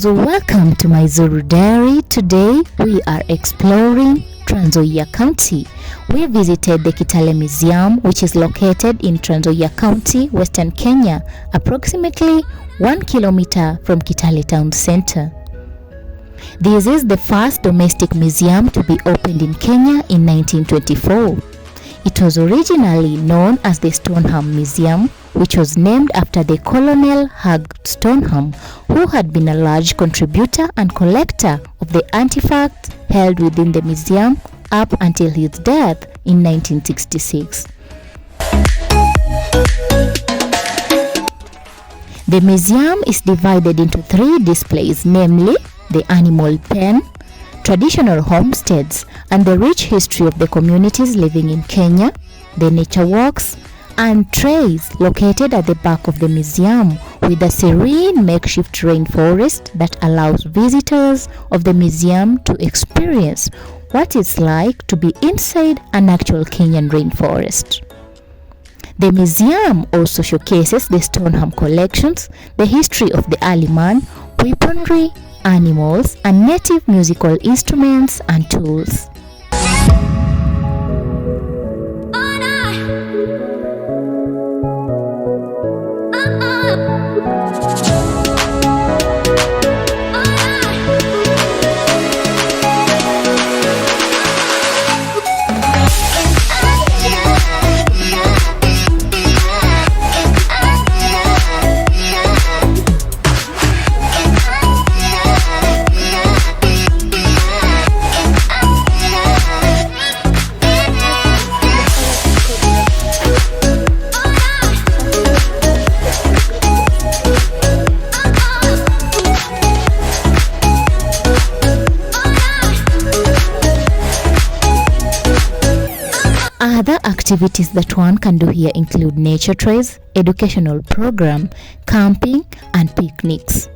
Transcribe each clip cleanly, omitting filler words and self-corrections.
guys, welcome to my Zuru diary. Today we are exploring Trans-Nzoia County. We visited the Kitale Museum, which is located in Trans-Nzoia County, Western Kenya, approximately 1 kilometer from Kitale town center. This is the first domestic museum to be opened in Kenya in 1924. It was originally known as the Stoneham Museum, which was named after the Colonel Hugh Stoneham, who had been a large contributor and collector of the artifacts held within the museum up until his death in 1966. The museum is divided into 3 displays, namely the animal pen, traditional homesteads, and the rich history of the communities living in Kenya, the nature walks, and trails located at the back of the museum, with a serene makeshift rainforest that allows visitors of the museum to experience what it's like to be inside an actual Kenyan rainforest. The museum also showcases the Stoneham collections, the history of the early man, weaponry, animals, and native musical instruments and tools. Other activities that one can do here include nature trails, educational program, camping, and picnics.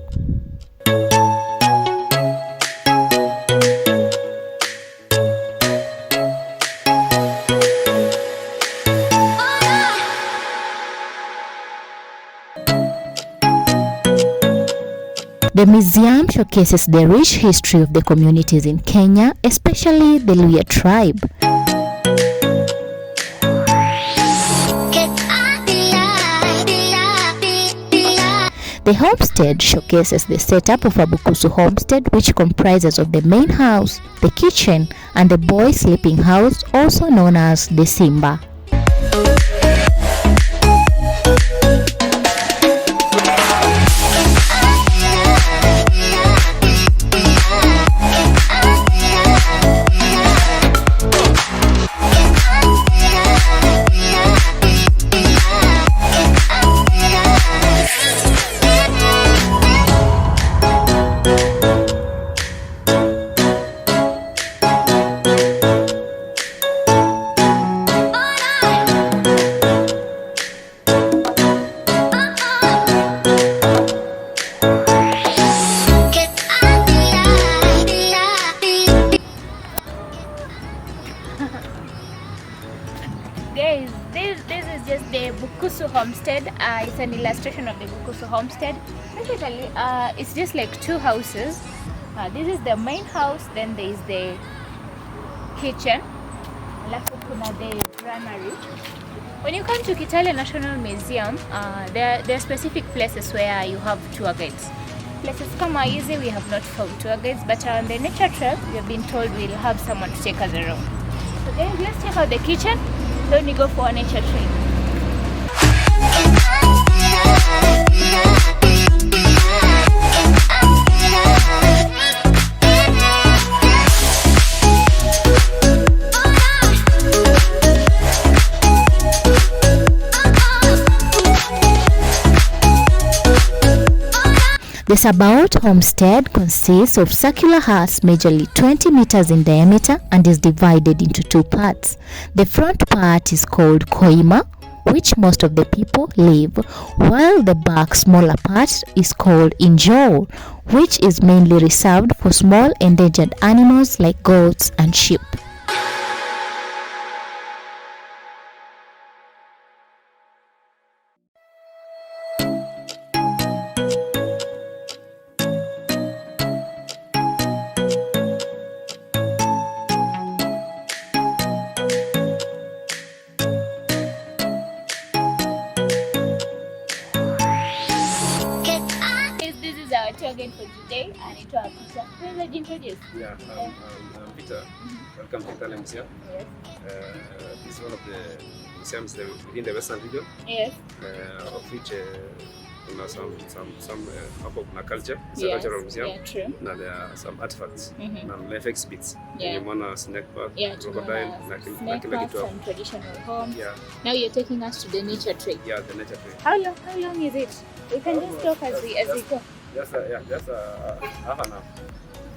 The museum showcases the rich history of the communities in Kenya, especially the Luhya tribe. The homestead showcases the setup of Abukusu Homestead, which comprises of the main house, the kitchen, and the boy sleeping house, also known as the Simba. Guys, this is just the Abukusu Homestead. It's an illustration of the Abukusu Homestead. Basically, it's just like 2 houses. This is the main house, then there is the kitchen, alafu kuna the granary. When you come to Kitale National Museum, there are specific places where you have tour guides. Places kama hizi we have not found tour guides, but on the nature trail we have been told we'll have someone to take us around. So guys, let's check out the kitchen. Then we go for a nature trail. The Sabaot Homestead consists of circular huts majorly 20 meters in diameter and is divided into 2 parts. The front part is called Koima, which most of the people live, while the back smaller part is called Injol, which is mainly reserved for small endangered animals like goats and sheep. today anaitwa Peter. Please introduce. Yeah, I'm Peter. Welcome to Kitale Museum. Yes. This is one of the museums within the Western region. Yes. Of which some culture. It's a Yes. cultural museum. Yeah, true. Now there are some artifacts and life exhibits. Yeah. Nimeona snake park, Yeah, crocodile, na snake kila parks kitu. and traditional homes. Yeah, Now you're taking us to the nature trail. yeah, the nature trail. How long is it? We can just talk as we go. Just half an hour.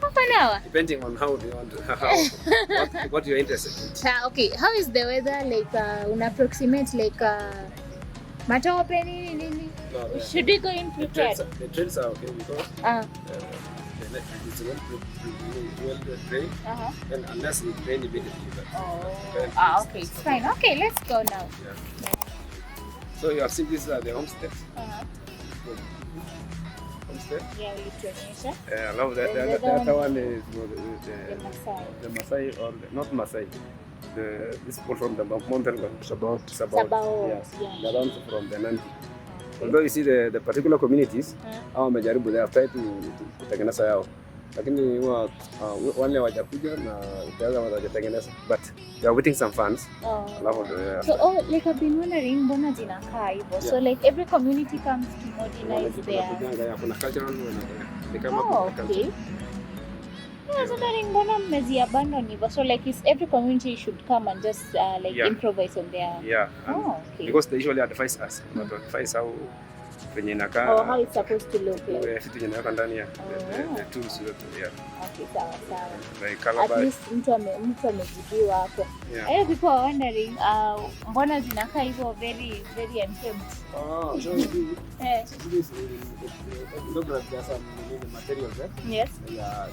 Half an hour. Depending on how you want, what you're interested in. Okay, how is the weather like? Approximate like matope nini? No, Should we go in prepared? The trails are okay because it's well trained, and unless it rains immediately. Okay, it's fine. Okay, let's go now. Yeah. So you have seen these are the homesteads. Homestead. Yeah, we Tunisia. I love that. The other one is the Maasai or not Maasai. This people from the mountain Sabao. Yes. Yeah. The ones from the Nandi. Although you see the particular communities, wamejaribu they have tried to kutengeneza yao, lakini wale wajakuja na utaanza watatengeneza, but they are waiting some funds. So like I've been wondering, mbona zinakaa hivyo? So like every community comes to modernize their. Kuna cultural they come up with okay. culture. I was wondering mbona mmezi abandon hivyo? So like is every community should come and just improvise on their. Yeah. Okay. Because they usually advise us, not advise how venye inakaa. How it's supposed to look like. Vitu yenye inaweka ndani ya the tools yote. Yeah. Okay, sawa. Like calabash. At least mtu amejibiwa hapo. Yeah. People are wondering mbona zinakaa hivyo very unkempt. So this look like there's some materials there. Yes. Yeah,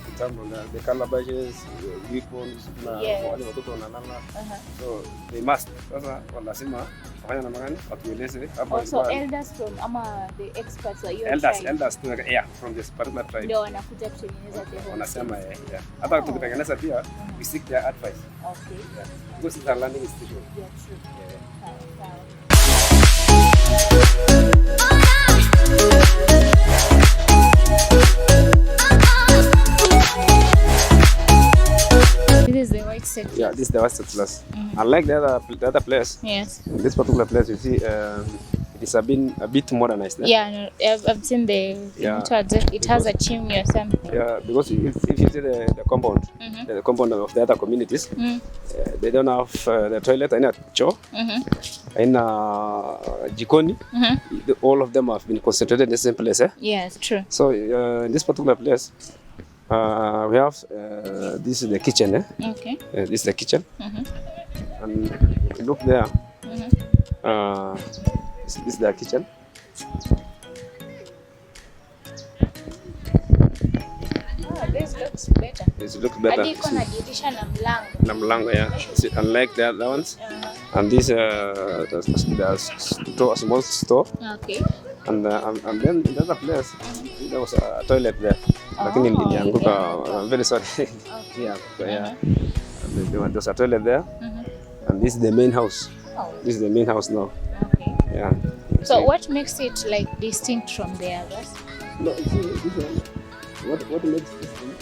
the calabashes, weapons, wale watoto wanalala. So they must. Sasa wanasema wafanya namna gani? Watueleze hapo. Also elders from the experts are your elders from this particular tribe. Ndio wanakuja kutengeneza the home. Wanasema hata tukitengeneza pia we seek their advice. Okay. Yeah. Because it's a learning institution. Yeah, true. Sawa. This is the white settlers. Yeah, this is the white settlers. Unlike the other place, yes. In this particular place, you see, it has been a bit modernized. Yeah, no, I've seen it has a chimney or something. Yeah, because if you see the compound, the compound of the other communities, they don't have the toilet, aina choo, aina jikoni. All of them have been concentrated in the same place. Yes, true. So in this particular place, we have this is the kitchen. Okay. This is the kitchen, and if you look there. This is the kitchen. This looks better. This looks better. Hadi iko na dirisha na mlango, yeah. Unlike the other ones. And this there's a small store. Okay. And then in the other place, there was a toilet there. Lakini ilianguka. I'm very sorry. Yeah. There's a toilet there. And this is the main house. This is the main house now. Okay. Yeah. So what makes it like distinct from the others? No, you see this one. What makes this thing?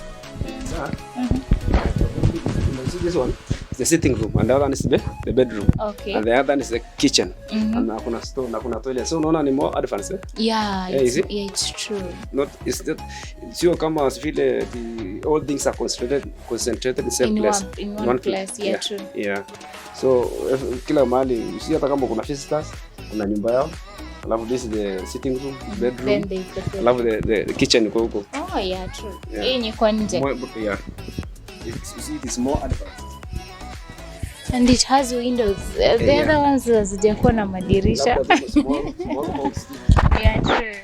You see this one? It's the sitting room, and the other one is the bedroom. Okay. And the other one is the kitchen. And kuna store, na kuna toilet. So unaona ni more advanced. Yeah, it's true. Not it's sio kama vile all things are concentrated in the same place. In one place. Yeah, true. Yeah. So kila mahali, si hata kama kuna visitors, kuna nyumba yao. Alafu this is the sitting room, bedroom. Then there's the toilet. Alafu the kitchen iko huko. Oh yeah, true. Hii ni kwa nje. Yeah. You see it is more advanced. And it has windows. The other ones hazijakuwa na madirisha. Small holes. Yeah, true.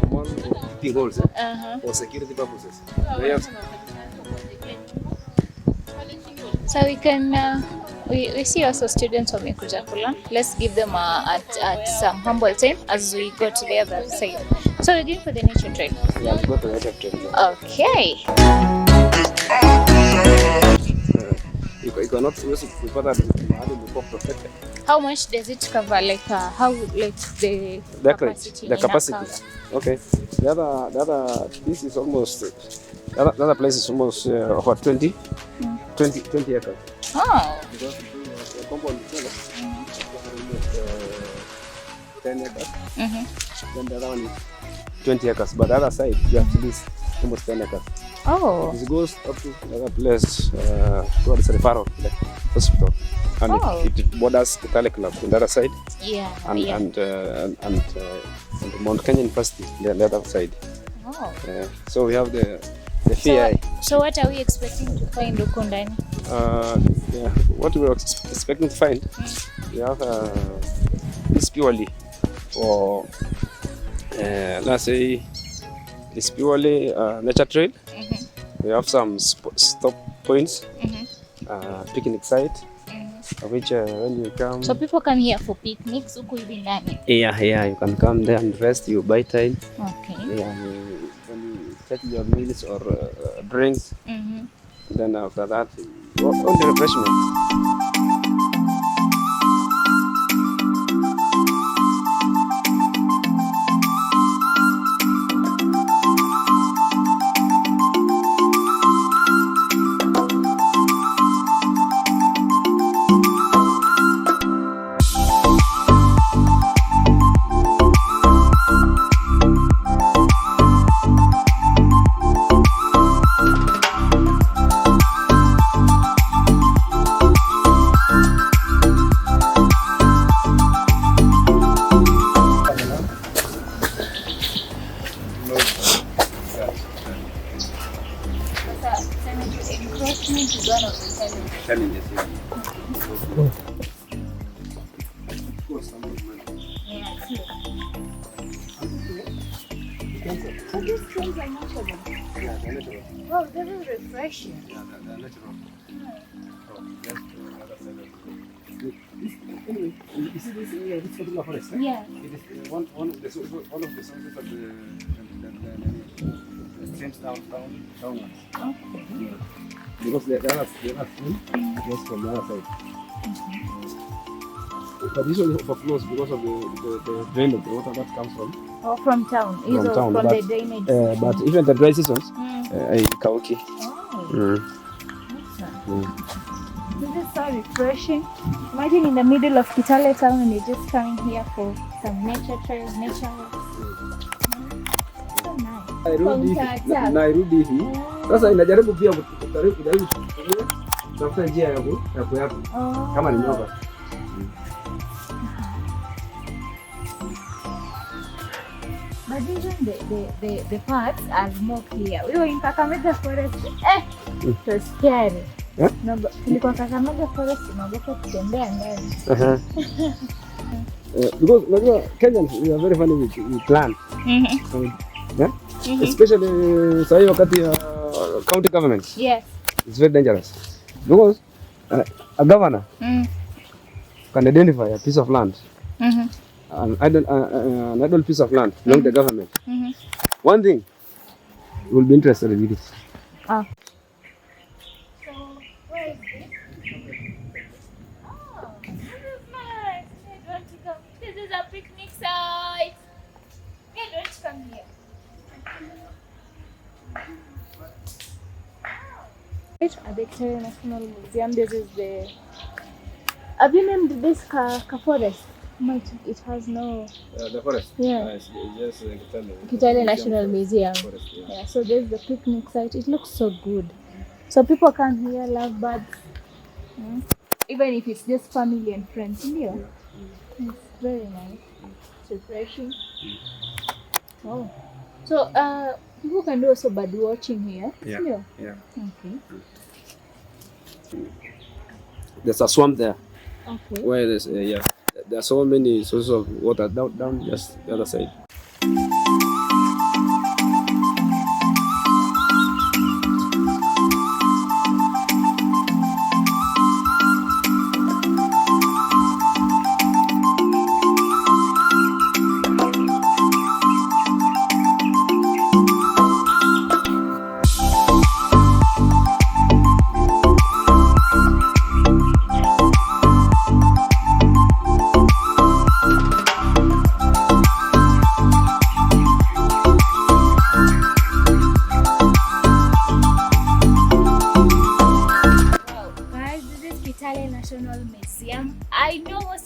Small holes for security purposes. So we can we see also students wamekuja kula. Let's give them at some humble time as we go to the other side. So we're going for the nature trail. Yeah, let's go to the nature trail. Okay. You cannot kupata mahali ilikuwa protected. How much does it cover? Like how like the capacity? The capacity. Okay. The other this is almost the other place is almost over 20 acres. Oh. Because the compound itself almost 10 acres. Then the other one is 20 acres. But the other side, you have to lose almost 10 acres. Oh. It goes up to another place towards referral, the hospital. And it borders Kitale Club on the other side. Yeah. And Mount Kenya University on the other side. Oh. So we have the FAI. So what are we expecting to find huko ndani? What we were expecting to find, we have this purely for let's say it's purely nature trail. We have some stop points, picnic site, which when you come. So people come here for picnics huko hivi ndani? Yeah, you can come there and rest. You buy time. Okay. Yeah, when you take your meals or drinks, then after that, on the refreshment. Challenges, yeah. So these things are natural. Yeah, they're natural. Wow, this is refreshing. Yeah, they're natural. Oh, that's the other side of it. Anyway, you see this area, this particular forest? Yeah. It is one of the sources of the streams downwards. Okay. Because the other stream goes from the other side. But this one overflows because of the drain of the water that comes from. Oh, from town. From town, from but, the drainage. but even the dry seasons, Kauki. Oh. This is so refreshing. Imagine in the middle of Kitale town and you're just coming here for some nature trails, nature walks. So nice. Nairudi hivi. Sasa inajaribu pia kujaribu kutafuta njia ya kuyapo kama ni nyoka. But even the parts are more clear. We were in Kakamega forest. It was scary. Yeah? No, tulikuwa Kakamega forest tunaogopa kutembea ndani. Because unajua Kenyans we are very funny with plan. Yeah? Especially sasa hiyo wakati ya county government. Yes. It's very dangerous. Because a governor can identify a piece of land. An idle piece of land belong to the government. One thing, you will be interested in it. Oh. So, where is this? Oh, this is nice. I want to come. This is a picnic site. I want to come here. At the Kitale National Museum, this is the. Have you named this forest? It has no. The forest. Yeah. It's just Kitale National Museum. Forest, Yeah. So there's the picnic site. It looks so good. So people come here, love birds. Even if it's just family and friends. Yeah. It's very nice. It's refreshing. Oh. So people can do also bird watching here. Yeah. Okay. There's a swamp there. Okay. Where there's there are so many sources of water down just the other side.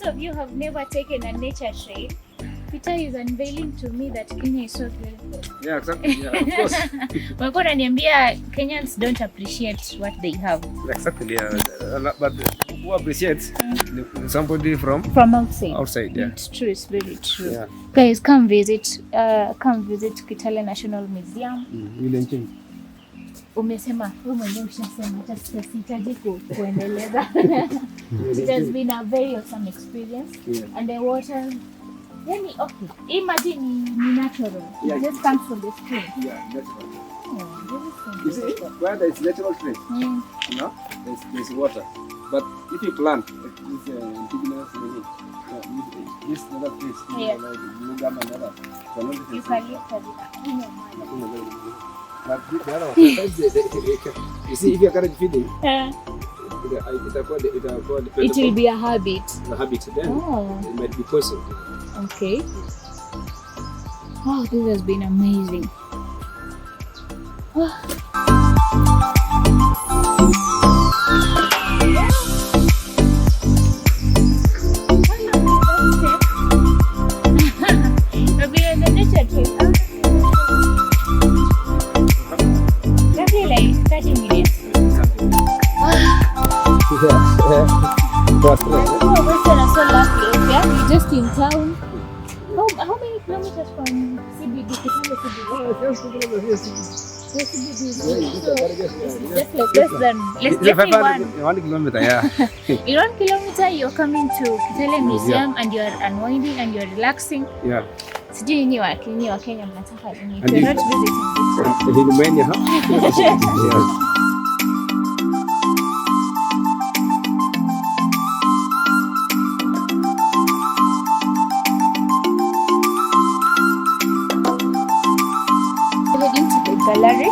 most of you have never taken a nature trail. Peter is unveiling to me that Kenya is so beautiful. Yeah, exactly. Yeah, of course. Walikuwa wananiambia Kenyans don't appreciate what they have. Exactly. Yeah. But who appreciates somebody from outside. Outside, yeah. It's true. It's very true. Yeah. Guys, come visit Kitale National Museum. William King. Umesema wewe mwenyewe ushasema, hata sihitaji kuendeleza. It has been a very awesome experience. Yeah. And the water, yani, okay, imagine ni natural. Yeah. It just comes from the stream. Yeah, natural. Oh, you see, where there is natural stream, there's water. But if you plant like this indigenous this other trees, like blue gum and other, you can live for but the other one, you see, if you encourage feeding, it will be a habit. A habit, then it might be poisoned. Okay. Oh, this has been amazing. Just in town. How many kilometers from CBD? Just like less than 1 kilometer, yeah. In 1 kilometer, you're coming to Kitale Museum and you're unwinding and you're relaxing. Yeah. Sijui ni wa Kenya mnataka nini? If you're not visiting in Romania, huh? heading to the gallery.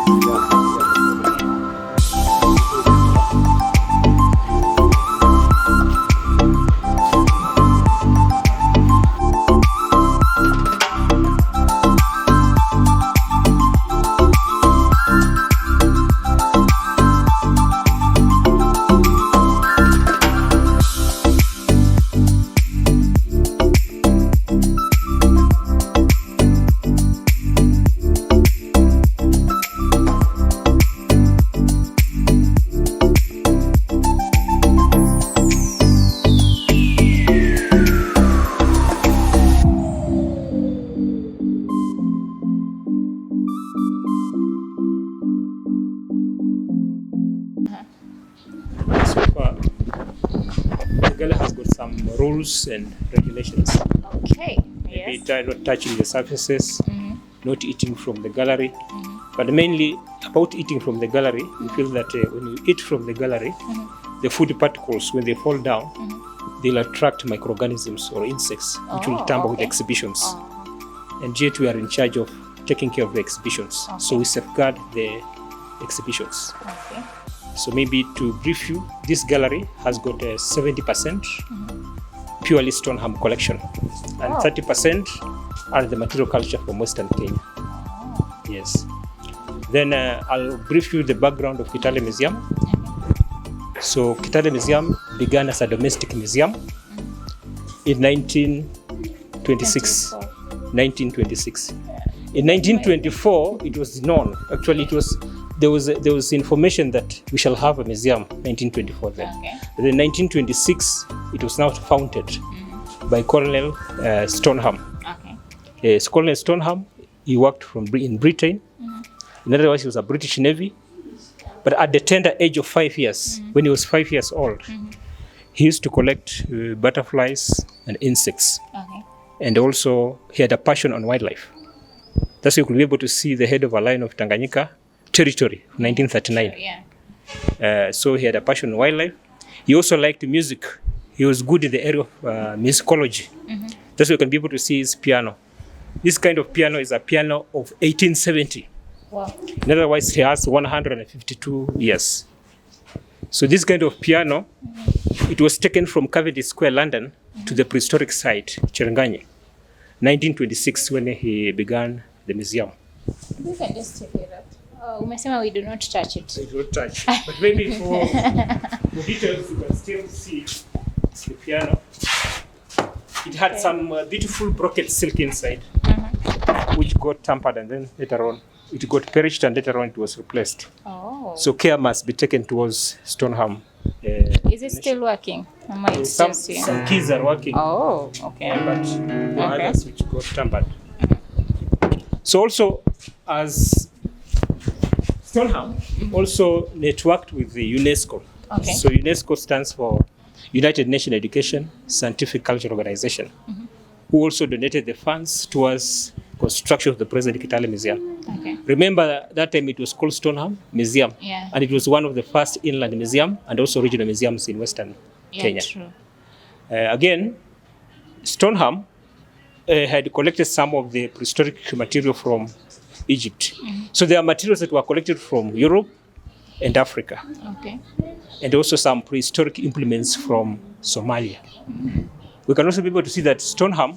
Rules and regulations. Okay. Maybe not touching the surfaces, not eating from the gallery. But mainly about eating from the gallery, we feel that when you eat from the gallery, the food particles, when they fall down, they'll attract microorganisms or insects, which will tamper with the exhibitions. And yet we are in charge of taking care of the exhibitions. So we safeguard the exhibitions. Okay. So maybe to brief you, this gallery has got 70% purely Stoneham collection, and 30% are the material culture from Western Kenya. Yes. Then I'll brief you the background of Kitale Museum. So Kitale Museum began as a domestic museum in 1926. 1926. In 1924, it was known. Actually, there was information that we shall have a museum. 1924 then. But in 1926, it was now founded by Colonel Stoneham. So Colonel Stoneham, he worked in Britain. In other words, he was a British Navy. But at the tender age of 5 years, when he was 5 years old, he used to collect butterflies and insects. And also, he had a passion on wildlife. That's why you could be able to see the head of a lion of Tanganyika territory, 1939. So he had a passion on wildlife. He also liked music. He was good in the area of musicology. That's why you can be able to see his piano. This kind of piano is a piano of 1870. Wow. In other words, he has 152 years. So this kind of piano, it was taken from Cavendish Square, London, to the prehistoric site, Cherangani, 1926, when he began the museum. We can just check it out. Umesema we do not touch it. We do not touch. But maybe for details, you can still see the piano. It had some beautiful brocade silk inside, which got tampered, and then later on it got perished, and later on it was replaced. Oh. So care must be taken towards Stoneham. Is it still working? Some keys are working. Oh, okay. But others which got tampered. So also, as Stoneham also networked with the UNESCO. Okay. So UNESCO stands for United Nations Education Scientific Cultural Organization, who also donated the funds towards construction of the present Kitale Museum. Okay. Remember that time it was called Stoneham Museum, and it was one of the first inland museum and also regional museums in Western Kenya. True. Again, Stoneham had collected some of the prehistoric material from Egypt. So there are materials that were collected from Europe and Africa, Okay. and also some prehistoric implements from Somalia. We can also be able to see that Stoneham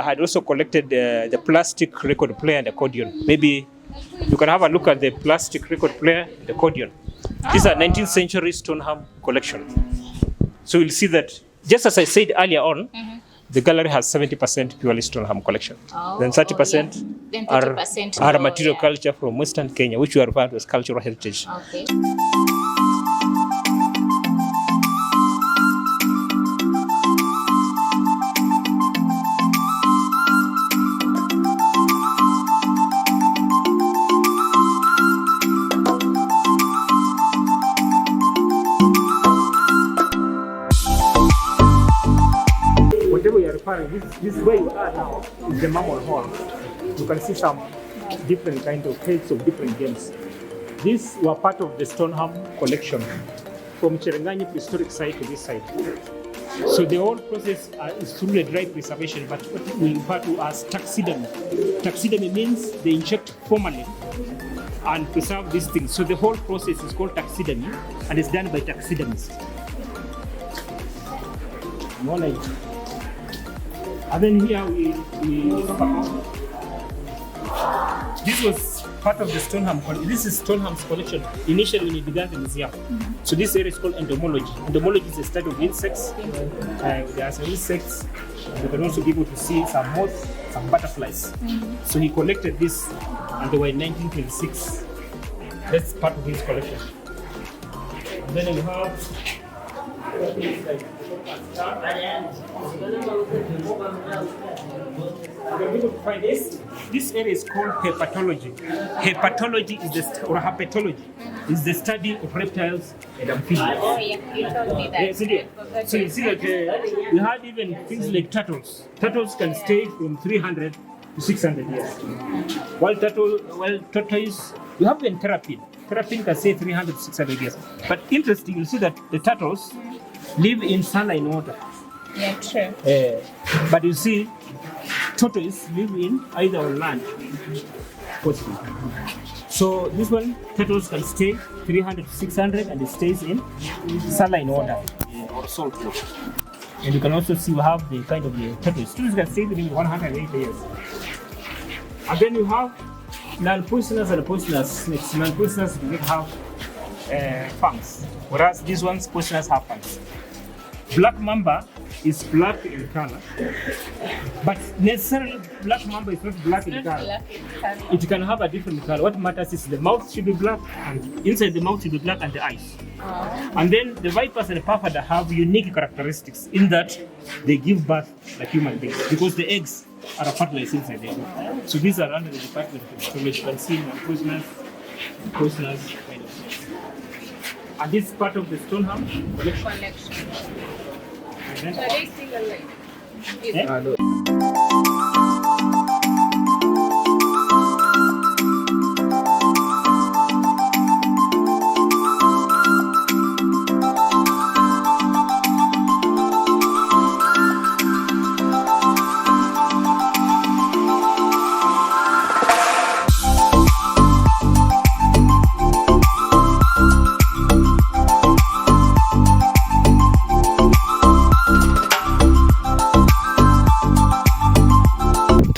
had also collected the plastic record player and accordion. Maybe you can have a look at the plastic record player and accordion. These are 19th century Stoneham collection. So you'll see that, just as I said earlier on, the gallery has 70% purely Stoneham collection. Then 30%, Then 30% are material culture from Western Kenya, which we are referred to as cultural heritage. Okay. Whatever you are referring, this where you are now is the Mammal Hall. You can see some different kind of heads of different games. These were part of the Stoneham collection from Cherangani prehistoric site to this site. So the whole process is through a dry preservation, but what we refer to as taxidermy. Taxidermy means they inject formalin and preserve these things. So the whole process is called taxidermy, and it's done by taxidermists. Knowledge. And then here we talk about, this was part of the Stoneham collection. This is Stoneham's collection initially when it began the museum. So this area is called entomology. Entomology is a study of insects. There are some insects. You can also be able to see some moths, some butterflies. So he collected this, and they were in 1926. That's part of his collection. And then we have this area is called herpetology. Herpetology is herpetology is the study of reptiles and amphibians. Oh, yeah, you told me that. So you see that we had even things like turtles. Turtles can stay from 300 to 600 years. While tortoise, we have even terrapin. Terrapin can stay 300 to 600 years. But interesting, you see that the turtles live in saline water. Yeah, true. But you see, tortoise live in either on land. Possibly. So this one, turtles can stay 300 to 600, and it stays in saline water or salt water. And you can also see we have the kind of the turtles. Turtles can stay within 180 years. And then you have non-poisonous and poisonous snakes. Non-poisonous do not have fangs, whereas these ones poisonous have fangs. Black mamba is black in color, but necessarily black mamba is not black in color. It can have a different color. What matters is the mouth should be black, and inside the mouth should be black, and the eyes. And then the vipers and the purpura have unique characteristics in that they give birth like human beings, because the eggs are fertilized inside them. So these are under the department of histology. You can see poisonous kind of things. And this is part of the Stoneham collection. So they still alive?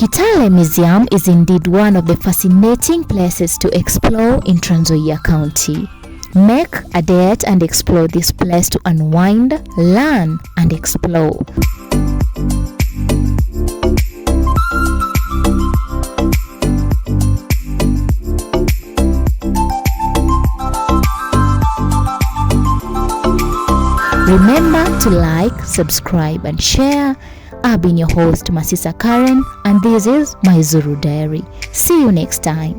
Kitale Museum is indeed one of the fascinating places to explore in Trans-Nzoia County. Make a date and explore this place to unwind, learn, and explore. Remember to like, subscribe and share. I've been your host Masisa Karen, and this is my Zuru Diary. See you next time.